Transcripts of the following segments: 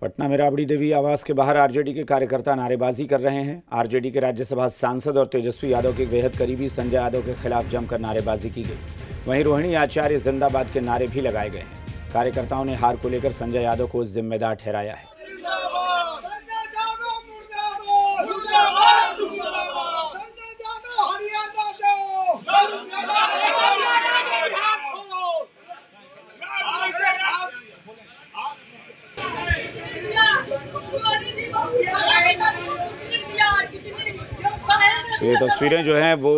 पटना में राबड़ी देवी आवास के बाहर आरजेडी के कार्यकर्ता नारेबाजी कर रहे हैं। आरजेडी के राज्यसभा सांसद और तेजस्वी यादव के बेहद करीबी संजय यादव के खिलाफ जमकर नारेबाजी की गई। वहीं रोहिणी आचार्य जिंदाबाद के नारे भी लगाए गए हैं। कार्यकर्ताओं ने हार को लेकर संजय यादव को जिम्मेदार ठहराया है। ये तस्वीरें जो हैं वो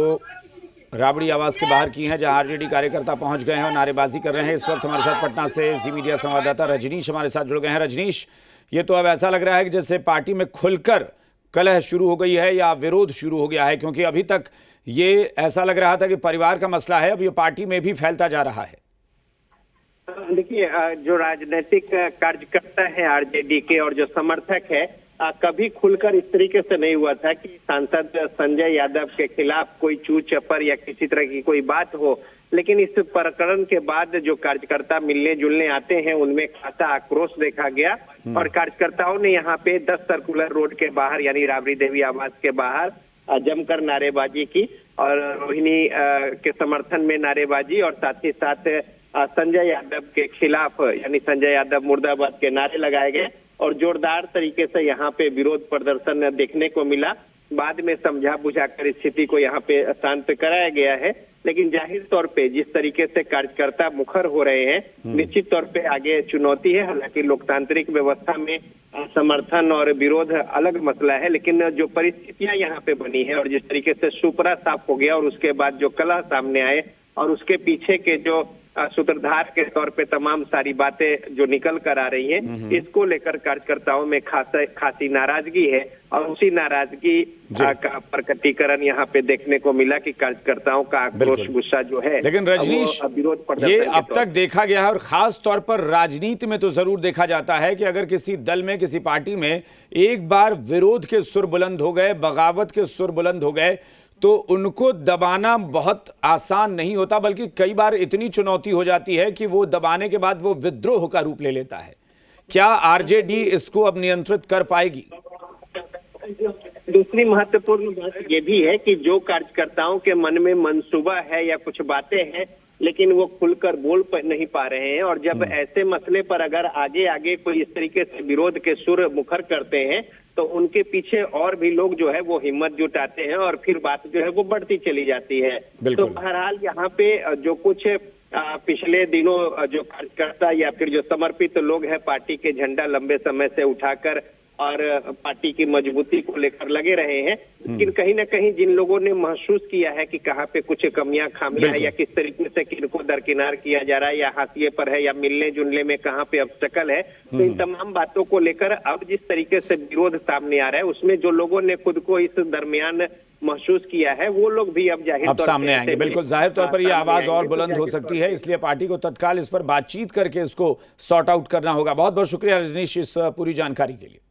राबड़ी आवास के बाहर की हैं, जहां आरजेडी कार्यकर्ता पहुंच गए हैं और नारेबाजी कर रहे हैं। इस वक्त हमारे साथ पटना से जी मीडिया संवाददाता रजनीश हमारे साथ जुड़ गए हैं। रजनीश, ये तो अब ऐसा लग रहा है कि जैसे पार्टी में खुलकर कलह शुरू हो गई है या विरोध शुरू हो गया है, क्योंकि अभी तक ये ऐसा लग रहा था कि परिवार का मसला है, अब ये पार्टी में भी फैलता जा रहा है। देखिए, जो राजनीतिक कार्यकर्ता है आरजेडी के और जो समर्थक है, कभी खुलकर इस तरीके से नहीं हुआ था कि सांसद संजय यादव के खिलाफ कोई चू चपर या किसी तरह की कोई बात हो। लेकिन इस प्रकरण के बाद जो कार्यकर्ता मिलने जुलने आते हैं उनमें खासा आक्रोश देखा गया और कार्यकर्ताओं ने यहाँ पे 10 सर्कुलर रोड के बाहर यानी राबड़ी देवी आवास के बाहर जमकर नारेबाजी की और रोहिणी के समर्थन में नारेबाजी और साथ ही साथ संजय यादव के खिलाफ यानी संजय यादव मुर्दाबाद के नारे लगाए गए और जोरदार तरीके से यहाँ पे विरोध प्रदर्शन देखने को मिला। बाद में समझा बुझाकर स्थिति को यहाँ पे शांत कराया गया है। लेकिन जाहिर तौर पे जिस तरीके से कार्यकर्ता मुखर हो रहे हैं, निश्चित तौर पे आगे चुनौती है। हालांकि लोकतांत्रिक व्यवस्था में समर्थन और विरोध अलग मसला है, लेकिन जो परिस्थितियां यहाँ पे बनी है और जिस तरीके से सुपरा साफ हो गया और उसके बाद जो कलह सामने आए और उसके पीछे के जो सूत्रधार के तौर पे तमाम सारी बातें जो निकल कर आ रही हैं, इसको लेकर कार्यकर्ताओं में खासी नाराजगी है और उसी नाराजगी का प्रकटीकरण यहाँ पे देखने को मिला कि कार्यकर्ताओं का आक्रोश गुस्सा जो है। लेकिन रजनीश, ये अब तक देखा गया है और खास तौर पर राजनीति में तो जरूर देखा जाता है कि अगर किसी दल में किसी पार्टी में एक बार विरोध के सुर बुलंद हो गए, बगावत के सुर बुलंद हो गए, तो उनको दबाना बहुत आसान नहीं होता, बल्कि कई बार इतनी चुनौती हो जाती है कि वो दबाने के बाद वो विद्रोह का रूप ले लेता है। क्या आरजेडी इसको अब नियंत्रित कर पाएगी? दूसरी महत्वपूर्ण बात ये भी है कि जो कार्यकर्ताओं के मन में मंसूबा है या कुछ बातें हैं, लेकिन वो खुलकर बोल नहीं पा रहे हैं और जब ऐसे मसले पर अगर आगे आगे कोई इस तरीके से विरोध के सुर मुखर करते हैं तो उनके पीछे और भी लोग जो है वो हिम्मत जुटाते हैं और फिर बात जो है वो बढ़ती चली जाती है। तो बहरहाल यहाँ पे जो कुछ पिछले दिनों जो कार्यकर्ता या फिर जो समर्पित लोग हैं पार्टी के झंडा लंबे समय से उठाकर और पार्टी की मजबूती को लेकर लगे रहे हैं, लेकिन कहीं ना कहीं जिन लोगों ने महसूस किया है कि कहाँ पे कुछ कमियां खामियां है या किस तरीके से किनको दरकिनार किया जा रहा है या हाशिए पर है या मिलने जुलने में कहाँ पे ऑब्स्टेकल है, तो इन तमाम बातों को लेकर अब जिस तरीके से विरोध सामने आ रहा है उसमें जो लोगों ने खुद को इस दरमियान महसूस किया है वो लोग भी अब जाहिर तौर सामने आएंगे। बिल्कुल, जाहिर तौर पर ये आवाज और बुलंद हो सकती है, इसलिए पार्टी को तत्काल इस पर बातचीत करके इसको सॉर्ट आउट करना होगा। बहुत बहुत शुक्रिया रजनीश इस पूरी जानकारी के लिए।